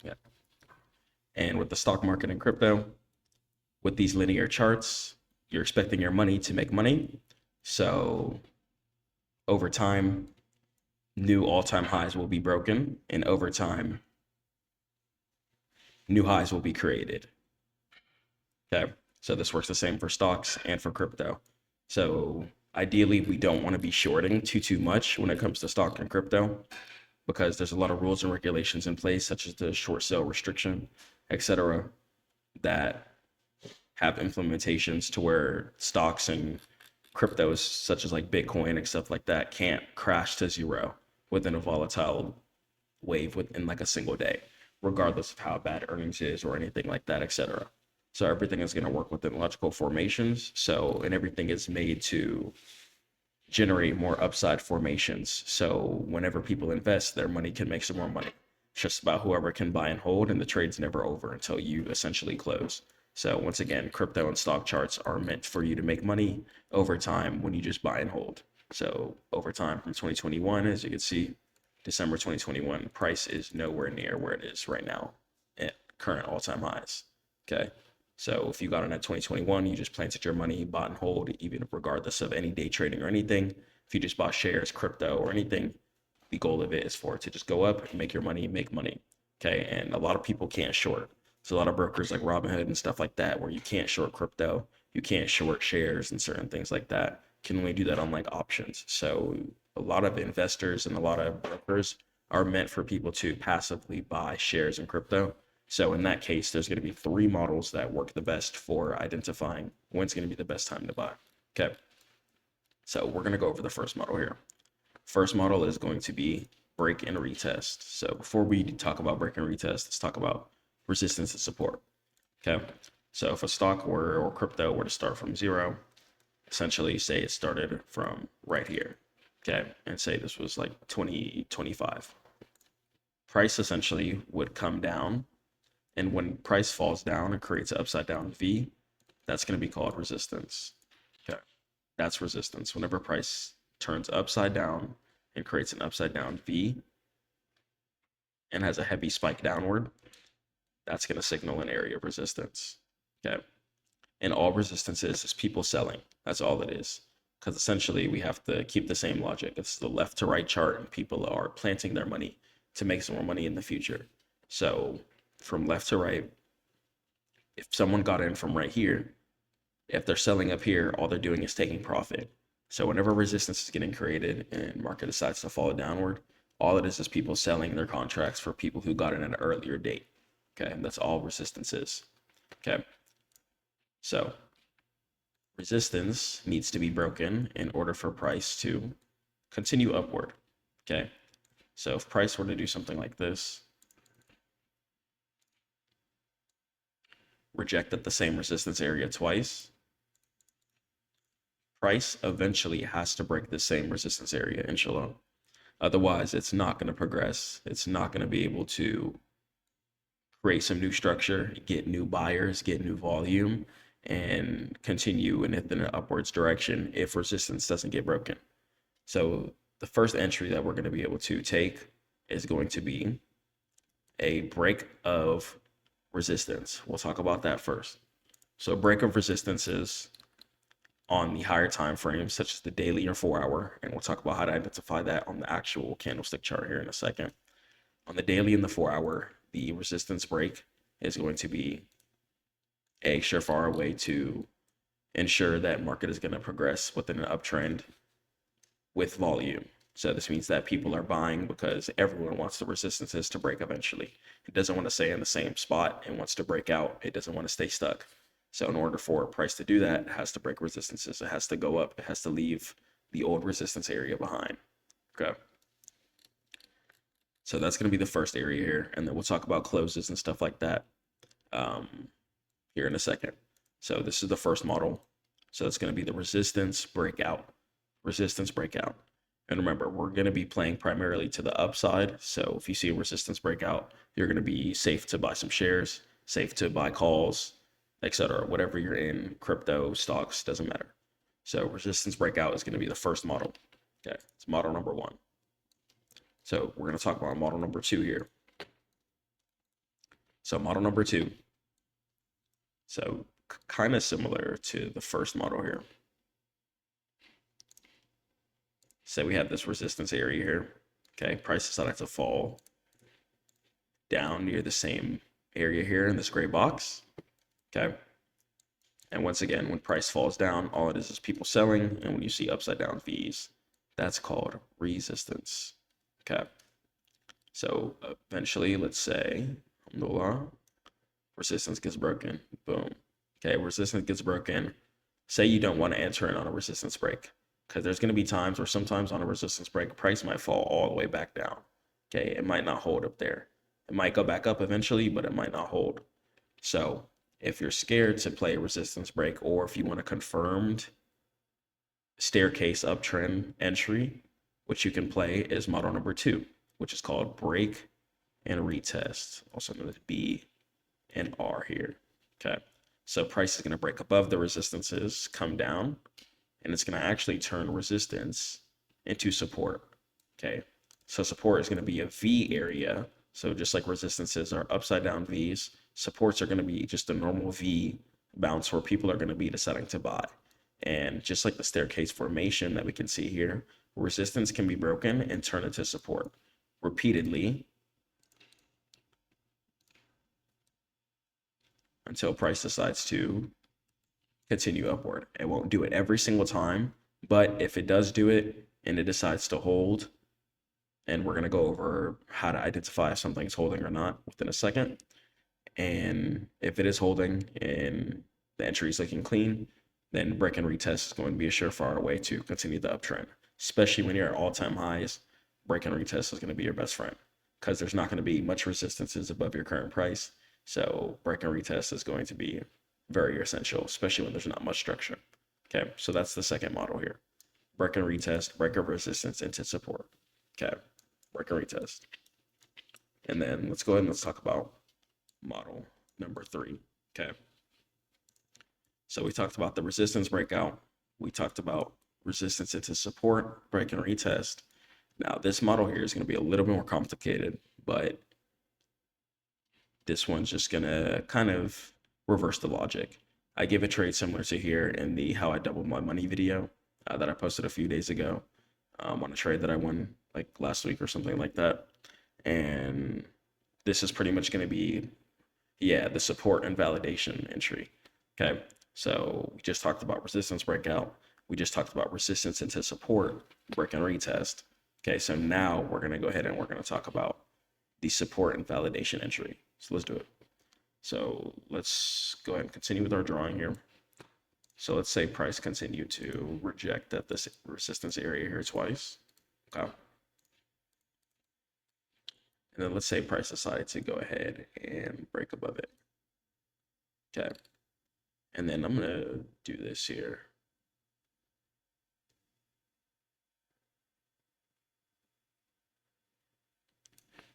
Yeah. And with the stock market and crypto, with these linear charts, you're expecting your money to make money. So over time, new all-time highs will be broken, and over time, new highs will be created. Okay. So this works the same for stocks and for crypto. So ideally, we don't want to be shorting too much when it comes to stock and crypto because there's a lot of rules and regulations in place, such as the short sale restriction, etc., that have implementations to where stocks and cryptos, such as like Bitcoin and stuff like that, can't crash to zero within a volatile wave within like a single day, regardless of how bad earnings is or anything like that, etc. So everything is going to work within logical formations. So, and everything is made to generate more upside formations. So whenever people invest, their money can make some more money. It's just about whoever can buy and hold, and the trade's never over until you essentially close. So once again, crypto and stock charts are meant for you to make money over time when you just buy and hold. So over time from 2021, as you can see, December 2021, price is nowhere near where it is right now at current all-time highs. Okay. So if you got in at 2021, you just planted your money, bought and hold, even regardless of any day trading or anything. If you just bought shares, crypto, or anything, the goal of it is for it to just go up, make your money, make money. Okay. And a lot of people can't short. There's a lot of brokers like Robinhood and stuff like that where you can't short crypto, you can't short shares and certain things like that. You can only do that on like options. So a lot of investors and a lot of brokers are meant for people to passively buy shares in crypto. So in that case, there's going to be three models that work the best for identifying when's going to be the best time to buy. Okay. So we're going to go over the first model here. First model is going to be break and retest. So before we talk about break and retest, let's talk about resistance and support. Okay. So if a stock or crypto were to start from zero, essentially say it started from right here. Okay. And say this was like 2025. Price essentially would come down. And when price falls down and creates an upside down V, that's going to be called resistance. Okay. That's resistance. Whenever price turns upside down and creates an upside down V and has a heavy spike downward, that's going to signal an area of resistance. Okay. And all resistance is people selling. That's all it is. Because essentially we have to keep the same logic. It's the left to right chart and people are planting their money to make some more money in the future. So from left to right, if someone got in from right here, if they're selling up here, all they're doing is taking profit. So whenever resistance is getting created and market decides to fall downward, all it is people selling their contracts for people who got in at an earlier date. Okay, and that's all resistance is. Okay, so resistance needs to be broken in order for price to continue upward. Okay, so if price were to do something like this, reject at the same resistance area twice, price eventually has to break the same resistance area, inshallah. Otherwise, it's not going to progress. It's not going to be able to create some new structure, get new buyers, get new volume, and continue in an upwards direction if resistance doesn't get broken. So the first entry that we're going to be able to take is going to be a break of resistance. We'll talk about that first. So break of resistance is on the higher time frames, such as the daily or 4 hour, and we'll talk about how to identify that on the actual candlestick chart here in a second. On the daily and the 4 hour, the resistance break is going to be a surefire way to ensure that market is going to progress within an uptrend with volume. So this means that people are buying because everyone wants the resistances to break eventually. It doesn't want to stay in the same spot and wants to break out. It doesn't want to stay stuck. So in order for a price to do that, it has to break resistances. It has to go up. It has to leave the old resistance area behind. Okay. So that's going to be the first area here. And then we'll talk about closes and stuff like that here in a second. So this is the first model. So it's going to be the resistance breakout. Resistance breakout. And remember, we're going to be playing primarily to the upside. So if you see a resistance breakout, you're going to be safe to buy some shares, safe to buy calls, etc. Whatever you're in, crypto, stocks, doesn't matter. So resistance breakout is going to be the first model. Okay, it's model number one. So we're going to talk about model number two here. So model number 2. So kind of similar to the first model here. Say we have this resistance area here. Okay, price decided to fall down near the same area here in this gray box. Okay. And once again, when price falls down, all it is people selling. And when you see upside down V's, that's called resistance. Okay. So eventually, let's say, resistance gets broken. Boom. Okay, resistance gets broken. Say you don't want to enter in on a resistance break, because there's going to be times where sometimes on a resistance break, price might fall all the way back down. Okay, it might not hold up there. It might go back up eventually, but it might not hold. So if you're scared to play a resistance break, or if you want a confirmed staircase uptrend entry, what you can play is model number 2, which is called break and retest, also known as B and R here. Okay, so price is going to break above the resistances, come down, and it's going to actually turn resistance into support. Okay, so support is going to be a V area. So just like resistances are upside down V's, supports are going to be just a normal V bounce where people are going to be deciding to buy. And just like the staircase formation that we can see here, resistance can be broken and turn into support repeatedly until price decides to continue upward. It won't do it every single time, but if it does do it and it decides to hold, and we're going to go over how to identify if something's holding or not within a second. And if it is holding and the entry is looking clean, then break and retest is going to be a surefire way to continue the uptrend, especially when you're at all-time highs. Break and retest is going to be your best friend because there's not going to be much resistances above your current price. So break and retest is going to be very essential, especially when there's not much structure. Okay, so that's the second model here. Break and retest, break of resistance into support. Okay, break and retest. And then let's go ahead and let's talk about model number 3. Okay, so we talked about the resistance breakout. We talked about resistance into support, break and retest. Now this model here is going to be a little bit more complicated, but this one's just going to kind of reverse the logic. I give a trade similar to here in the how I doubled my money video that I posted a few days ago on a trade that I won like last week or something like that. And this is pretty much going to be, the support and validation entry. Okay, so we just talked about resistance breakout. We just talked about resistance into support, break and retest. Okay, so now we're going to go ahead and we're going to talk about the support and validation entry. So let's do it. So let's go ahead and continue with our drawing here. So let's say price continued to reject at this resistance area here twice. Okay. And then let's say price decided to go ahead and break above it. Okay. And then I'm going to do this here.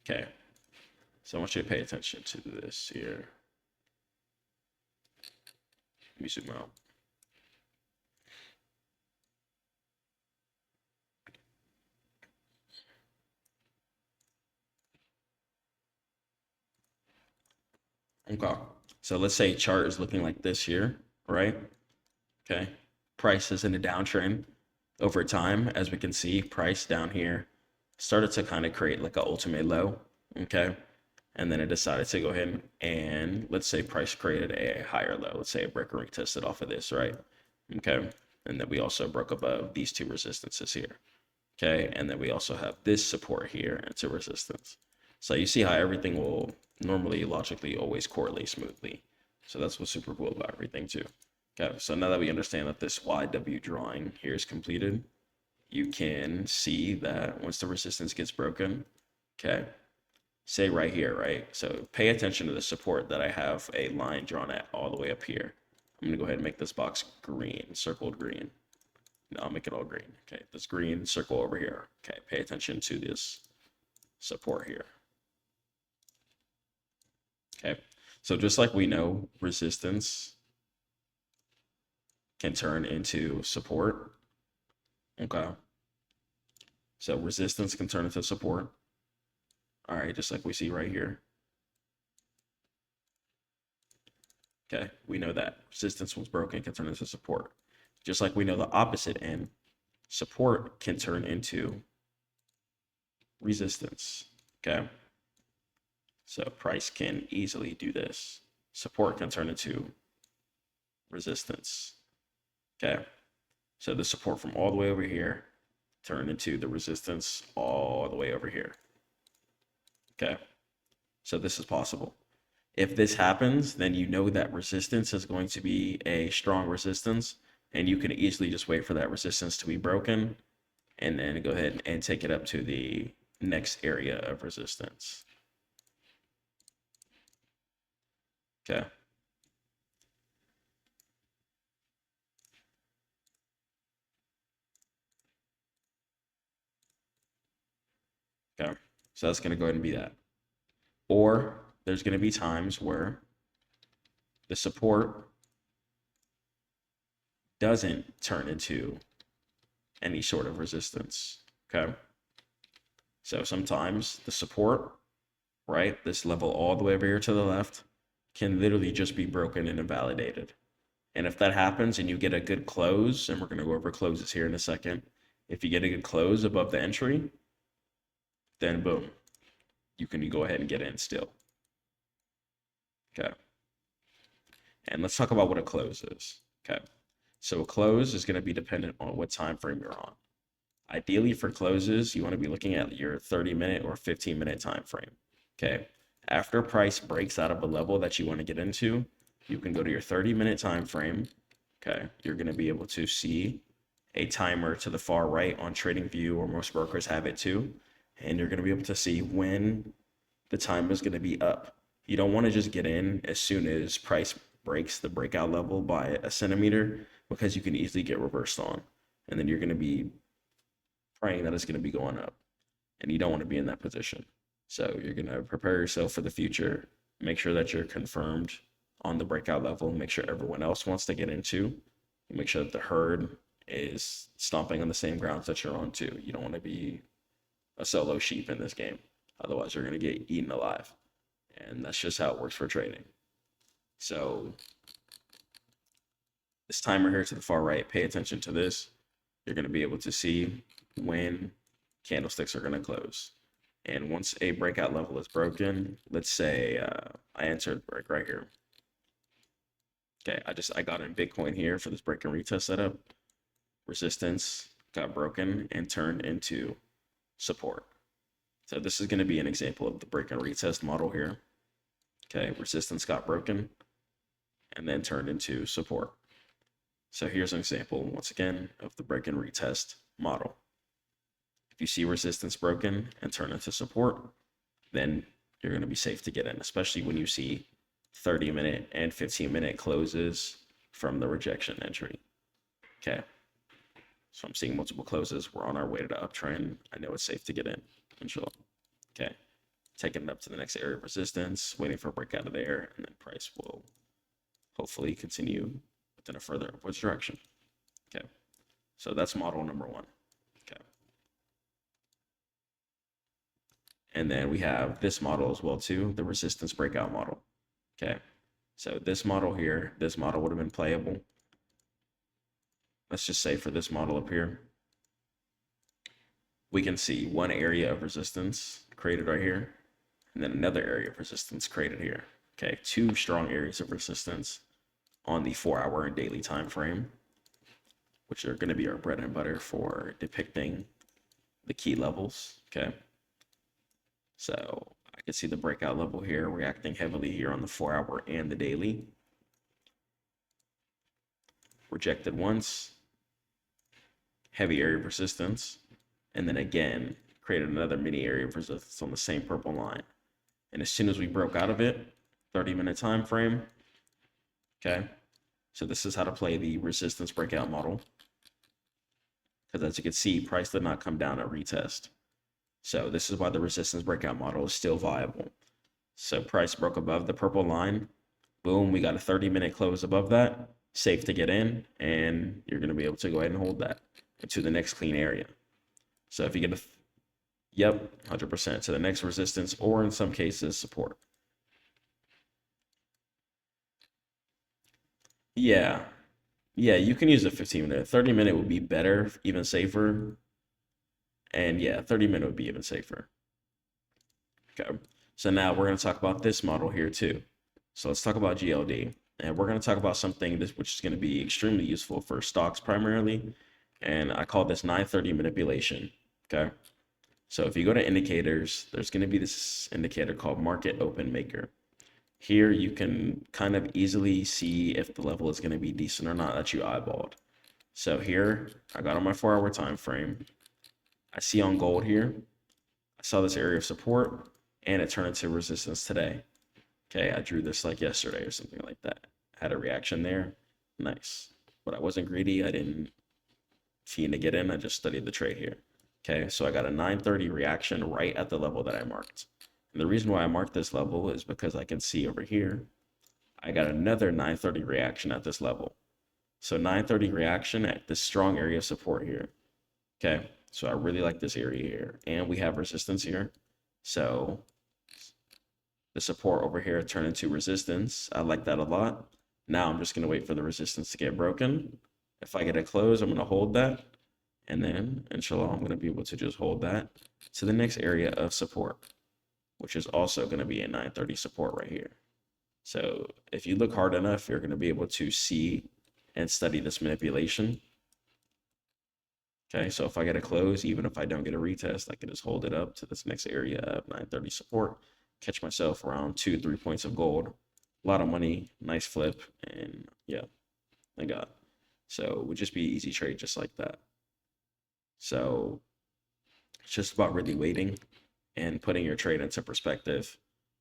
Okay. So I want you to pay attention to this here. Let me zoom out. Okay. So let's say chart is looking like this here, right? Okay. Price is in a downtrend over time. As we can see, price down here started to kind of create like an ultimate low. Okay. And then it decided to go ahead and let's say price created a higher low. Let's say a break and retested off of this, right? Okay. And then we also broke above these two resistances here. Okay. And then we also have this support here into resistance. So you see how everything will normally logically always correlate smoothly. So that's what's super cool about everything too. Okay. So now that we understand that this YW drawing here is completed, you can see that once the resistance gets broken, okay, say right here, right? So pay attention to the support that I have a line drawn at all the way up here. I'm gonna go ahead and make this box green, circled green. No, I'll make it all green. Okay, this green circle over here. Okay, pay attention to this support here. Okay, so just like we know resistance can turn into support. Okay, so resistance can turn into support. All right, just like we see right here. Okay, we know that resistance was broken can turn into support. Just like we know the opposite end, support can turn into resistance. Okay, so price can easily do this. Support can turn into resistance. Okay, so the support from all the way over here turn into the resistance all the way over here. Okay, so this is possible. If this happens, then you know that resistance is going to be a strong resistance, and you can easily just wait for that resistance to be broken and then go ahead and take it up to the next area of resistance. Okay. Okay. So that's going to go ahead and be that. Or there's going to be times where the support doesn't turn into any sort of resistance. Okay. So sometimes the support, right, this level all the way over here to the left, can literally just be broken and invalidated. And if that happens and you get a good close, and we're going to go over closes here in a second, if you get a good close above the entry, then boom, you can go ahead and get in still. Okay. And let's talk about what a close is. Okay. So a close is going to be dependent on what time frame you're on. Ideally for closes, you want to be looking at your 30-minute or 15-minute time frame. Okay. After price breaks out of a level that you want to get into, you can go to your 30-minute time frame. Okay. You're going to be able to see a timer to the far right on TradingView, or most brokers have it too. And you're going to be able to see when the time is going to be up. You don't want to just get in as soon as price breaks the breakout level by a centimeter, because you can easily get reversed on. And then you're going to be praying that it's going to be going up. And you don't want to be in that position. So you're going to prepare yourself for the future. Make sure that you're confirmed on the breakout level. Make sure everyone else wants to get into. Make sure that the herd is stomping on the same grounds that you're on too. You don't want to be a solo sheep in this game. Otherwise, you're going to get eaten alive. And that's just how it works for trading. So this timer here to the far right, pay attention to this. You're going to be able to see when candlesticks are going to close. And once a breakout level is broken, let's say I entered break right here. Okay, I got in Bitcoin here for this break and retest setup. Resistance got broken and turned into support. So this is going to be an example of the break and retest model here. Okay, resistance got broken and then turned into support. So here's an example, once again, of the break and retest model. If you see resistance broken and turn into support, then you're going to be safe to get in, especially when you see 30-minute and 15-minute closes from the rejection entry. Okay, so I'm seeing multiple closes. We're on our way to the uptrend. I know it's safe to get in, inshallah. Okay, taking it up to the next area of resistance, waiting for a breakout of there, and then price will hopefully continue within a further upwards direction. Okay, so that's model number one. Okay, and then we have this model as well too, the resistance breakout model. Okay, so this model here, this model would have been playable. Let's just say for this model up here, we can see one area of resistance created right here, and then another area of resistance created here. Okay, two strong areas of resistance on the 4-hour and daily time frame, which are going to be our bread and butter for depicting the key levels. Okay, so I can see the breakout level here reacting heavily here on the 4-hour and the daily. Rejected once, heavy area of resistance, and then again created another mini area of resistance on the same purple line. And as soon as we broke out of it, 30-minute time frame. Okay, so this is how to play the resistance breakout model, because as you can see, price did not come down at retest. So this is why the resistance breakout model is still viable. So price broke above the purple line, boom, we got a 30-minute close above that, safe to get in, and you're going to be able to go ahead and hold that to the next clean area. So if you get yep, 100% to the next resistance, or in some cases support. Yeah. Yeah, you can use a 15-minute. 30-minute would be better, even safer. And yeah, 30-minute would be even safer. Okay. So now we're going to talk about this model here too. So let's talk about GLD. And we're going to talk about something which is going to be extremely useful for stocks primarily. And I call this 930 manipulation. Okay. So if you go to indicators, there's going to be this indicator called market open maker. Here you can kind of easily see if the level is going to be decent or not that you eyeballed. So here I got on my 4-hour time frame. I see on gold here, I saw this area of support and it turned into resistance today. Okay, I drew this like yesterday or something like that. Had a reaction there. Nice. But I wasn't greedy. I didn't fiend to get in. I just studied the trade here. Okay, so I got a 930 reaction right at the level that I marked. And the reason why I marked this level is because I can see over here, I got another 930 reaction at this level. So 930 reaction at this strong area of support here. Okay, so I really like this area here. And we have resistance here. So the support over here turned into resistance. I like that a lot. Now I'm just going to wait for the resistance to get broken. If I get a close, I'm going to hold that. And then, inshallah, I'm going to be able to just hold that to the next area of support, which is also going to be a 930 support right here. So if you look hard enough, you're going to be able to see and study this manipulation. Okay, so if I get a close, even if I don't get a retest, I can just hold it up to this next area of 930 support, catch myself around 2-3 points of gold, a lot of money, nice flip, and yeah, I got. So it would just be easy trade just like that. So it's just about really waiting and putting your trade into perspective.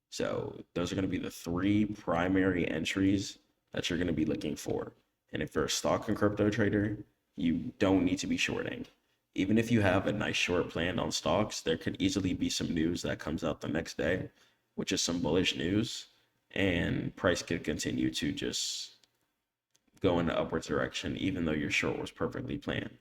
So those are going to be the 3 primary entries that you're going to be looking for. And if you're a stock and crypto trader, you don't need to be shorting. Even if you have a nice short plan on stocks, there could easily be some news that comes out the next day, which is some bullish news, and price could continue to just go in the upward direction, even though your short was perfectly planned.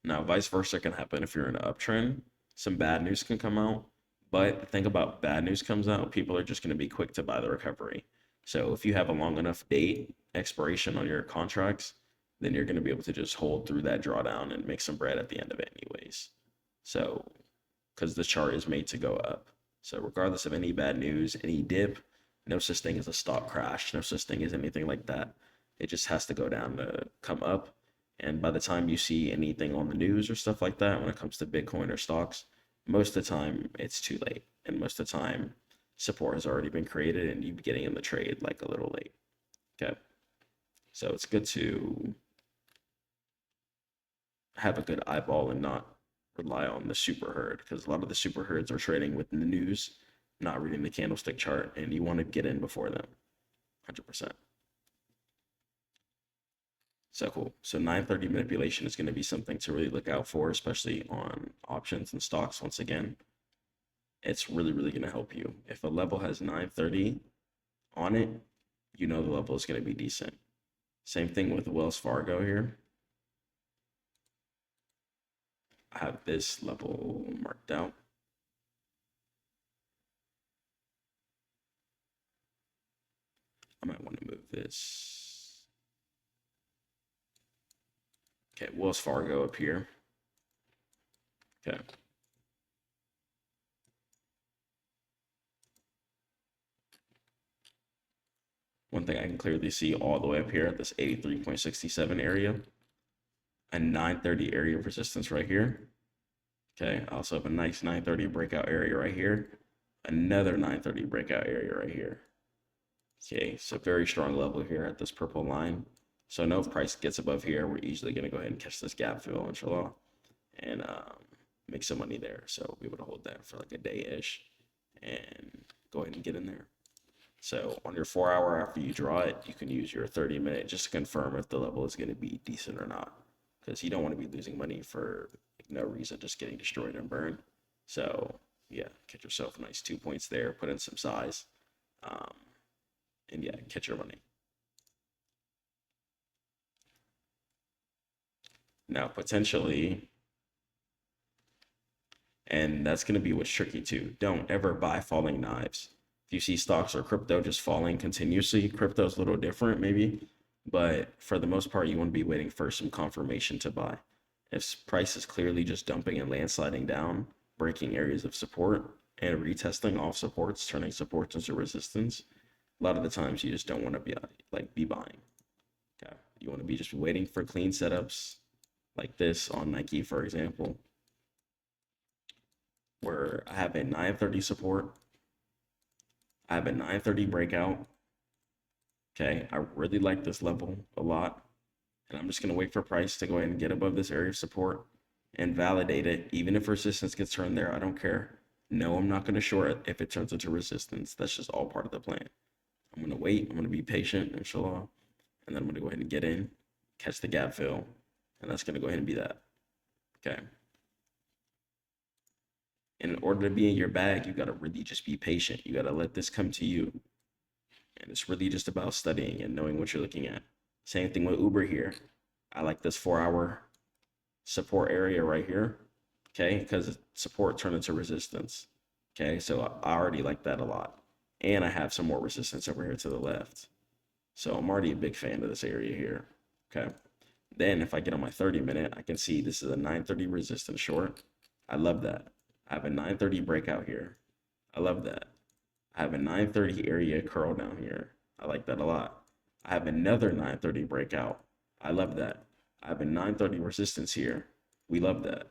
Now, vice versa can happen if you're in an uptrend. Some bad news can come out, but think about bad news comes out, people are just going to be quick to buy the recovery. So if you have a long enough date expiration on your contracts, then you're going to be able to just hold through that drawdown and make some bread at the end of it anyways. So, because the chart is made to go up. So regardless of any bad news, any dip, no such thing as a stock crash, no such thing as anything like that. It just has to go down to come up. And by the time you see anything on the news or stuff like that, when it comes to Bitcoin or stocks, most of the time it's too late. And most of the time, support has already been created and you'd be getting in the trade like a little late. Okay. So it's good to have a good eyeball and not rely on the super herd, because a lot of the super herds are trading with the news, not reading the candlestick chart, and you want to get in before them. 100%. So cool. So 930 manipulation is going to be something to really look out for, especially on options and stocks. Once again, it's really, really going to help you. If a level has 930 on it, you know the level is going to be decent. Same thing with Wells Fargo here. I have this level marked out. I might want to move this. Okay, Wells Fargo up here. Okay. One thing I can clearly see all the way up here at this 83.67 area, a 930 area of resistance right here. Okay, I also have a nice 930 breakout area right here, another 930 breakout area right here. Okay, so very strong level here at this purple line. So I know if price gets above here, we're easily going to go ahead and catch this gap fill, inshallah, and make some money there. So we would hold that for like a day-ish and go ahead and get in there. So on your 4-hour after you draw it, you can use your 30-minute just to confirm if the level is going to be decent or not, because you don't want to be losing money for no reason, just getting destroyed and burned. So yeah, catch yourself a nice 2 points there, put in some size, and yeah, catch your money. Now potentially, and that's going to be what's tricky too, don't ever buy falling knives. If you see stocks or crypto just falling continuously, crypto is a little different maybe, But for the most part, you want to be waiting for some confirmation to buy. If price is clearly just dumping and landsliding down, breaking areas of support and retesting off supports, turning supports into resistance, a lot of the times you just don't want to be buying. Okay, you want to be just waiting for clean setups like this on Nike, for example, where I have a 930 support, I have a 930 breakout. Okay, I really like this level a lot, and I'm just going to wait for price to go ahead and get above this area of support and validate it. Even if resistance gets turned there, I don't care. No, I'm not going to short it if it turns into resistance. That's just all part of the plan. I'm going to wait. I'm going to be patient, inshallah, and then I'm going to go ahead and get in, catch the gap fill, and that's going to go ahead and be that. Okay. And in order to be in your bag, you got to really just be patient. You got to let this come to you. And it's really just about studying and knowing what you're looking at. Same thing with Uber here. I like this 4-hour support area right here. Okay, because support turned into resistance. Okay, so I already like that a lot. And I have some more resistance over here to the left. So I'm already a big fan of this area here. Okay. Then if I get on my 30-minute, I can see this is a 930 resistance short. I love that. I have a 930 breakout here. I love that. I have a 930 area curl down here. I like that a lot. I have another 930 breakout. I love that. I have a 930 resistance here. We love that.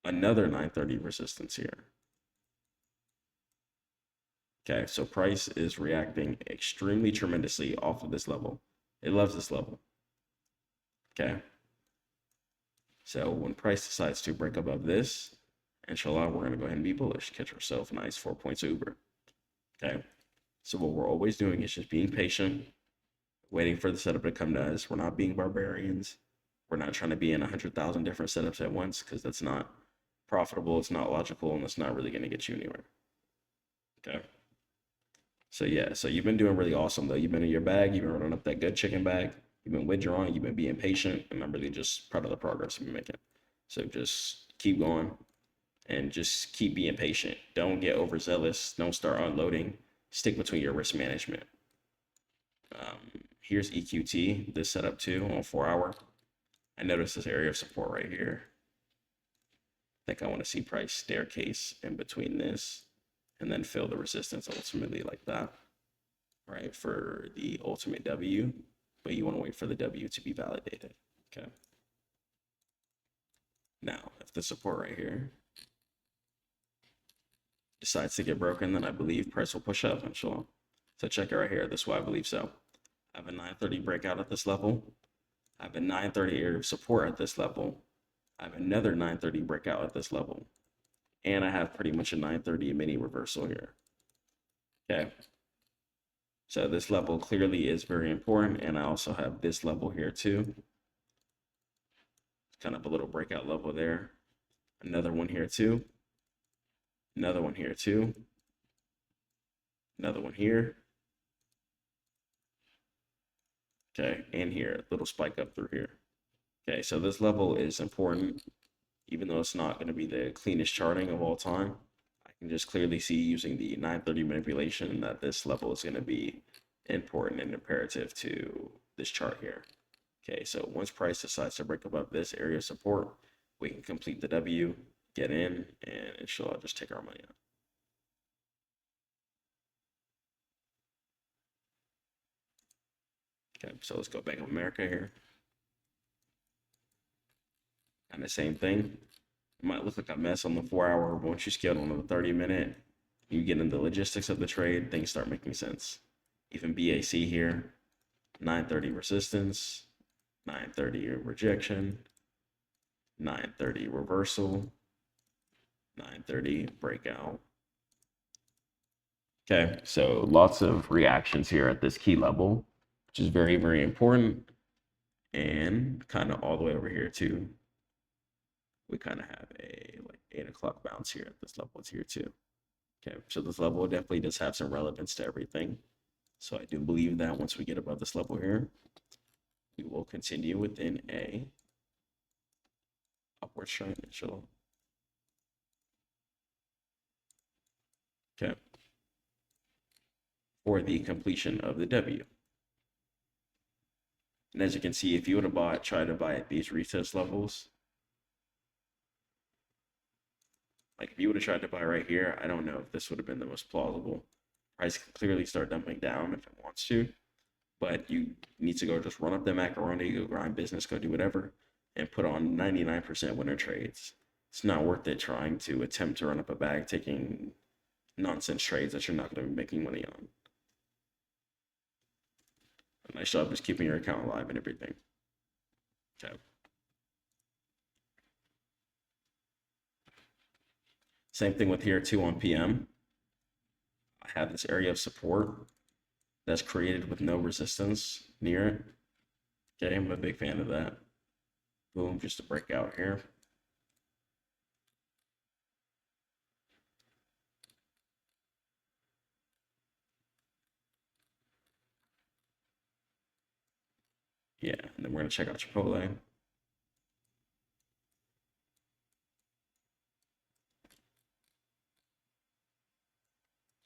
Another 930 resistance here. Okay, so price is reacting extremely tremendously off of this level. It loves this level. Okay. So when price decides to break above this, inshallah, we're going to go ahead and be bullish. Catch ourselves a nice 4 points Uber. Okay. So what we're always doing is just being patient, waiting for the setup to come to us. We're not being barbarians. We're not trying to be in 100,000 different setups at once because that's not profitable. It's not logical, and it's not really going to get you anywhere. Okay. So yeah, so you've been doing really awesome though. You've been in your bag. You've been running up that good chicken bag. You've been withdrawing. You've been being patient, and I'm really just proud of the progress you've been making. So just keep going and just keep being patient. Don't get overzealous. Don't start unloading. Stick between your risk management. Here's EQT, this setup too on 4-hour. I noticed this area of support right here. I think I want to see price staircase in between this and then fill the resistance ultimately like that, right, for the ultimate W, but you want to wait for the W to be validated. Okay. Now, if the support right here decides to get broken, then I believe price will push up, inshallah. So check it right here. This is why I believe so. I have a 930 breakout at this level. I have a 930 area of support at this level. I have another 930 breakout at this level. And I have pretty much a 930 mini reversal here. Okay. So this level clearly is very important. And I also have this level here too. It's kind of a little breakout level there. Another one here too. Another one here too. Another one here. Okay, and here, little spike up through here. Okay, so this level is important, even though it's not going to be the cleanest charting of all time. I can just clearly see using the 930 manipulation that this level is going to be important and imperative to this chart here. Okay, so once price decides to break above this area of support, we can complete the W, get in, and inshallah just take our money out. Okay, so let's go Bank of America here. And the same thing. It might look like a mess on the 4-hour, but once you scale on the 30-minute, you get into the logistics of the trade, things start making sense. Even BAC here, 930 resistance, 930 rejection, 930 reversal, 930 breakout. Okay, so lots of reactions here at this key level, which is very, very important. And kind of all the way over here too. We kind of have a like 8 o'clock bounce here at this level. It's here too. Okay, so this level definitely does have some relevance to everything. So I do believe that once we get above this level here, we will continue within a upward trend, inshallah. Okay. For the completion of the W. And as you can see, if you would have tried to buy at these retest levels, like if you would have tried to buy right here, I don't know if this would have been the most plausible. Price can clearly start dumping down if it wants to, but you need to go just run up the macaroni, go grind business, go do whatever, and put on 99% winner trades. It's not worth it trying to attempt to run up a bag taking nonsense trades that you're not going to be making money on. A nice job just keeping your account alive and everything. Okay. Same thing with here too on PM. I have this area of support that's created with no resistance near it. Okay, I'm a big fan of that. Boom, just a breakout here. Yeah, and then we're gonna check out Chipotle.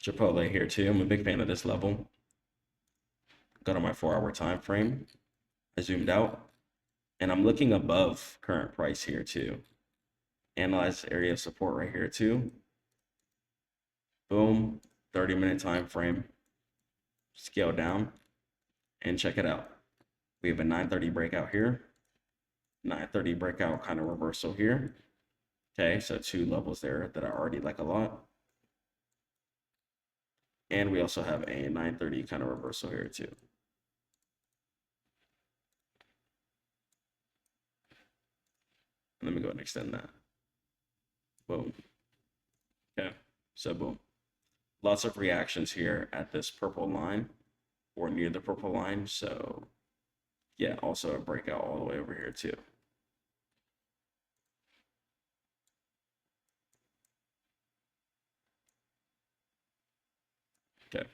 Chipotle here too. I'm a big fan of this level. Got on my 4-hour time frame. I zoomed out, and I'm looking above current price here too. Analyze area of support right here too. Boom, 30-minute time frame. Scale down and check it out. We have a 9:30 breakout here, 9:30 breakout kind of reversal here. Okay, so 2 levels there that I already like a lot. And we also have a 9:30 kind of reversal here too. Let me go ahead and extend that. Boom. Okay, so boom. Lots of reactions here at this purple line or near the purple line. So yeah, also a breakout all the way over here too. Okay.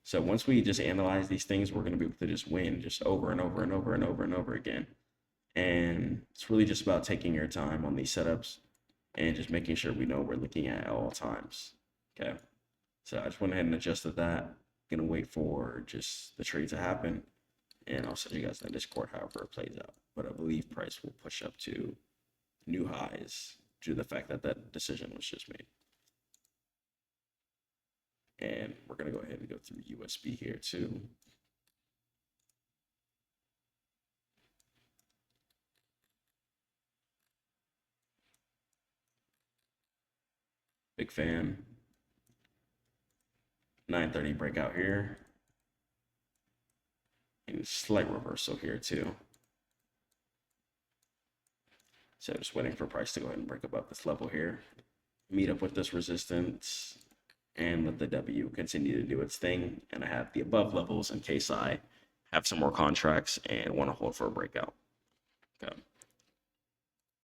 So once we just analyze these things, we're going to be able to just win just over and over and over and over and over again. And it's really just about taking your time on these setups and just making sure we know what we're looking at all times. Okay. So I just went ahead and adjusted that. Gonna wait for just the trade to happen, and I'll send you guys in the Discord however it plays out. But I believe price will push up to new highs due to the fact that that decision was just made. And we're gonna go ahead and go through USB here too. Big fan. 9:30 breakout here. And slight reversal here too. So just waiting for price to go ahead and break above this level here. Meet up with this resistance and let the W continue to do its thing. And I have the above levels in case I have some more contracts and want to hold for a breakout. Okay.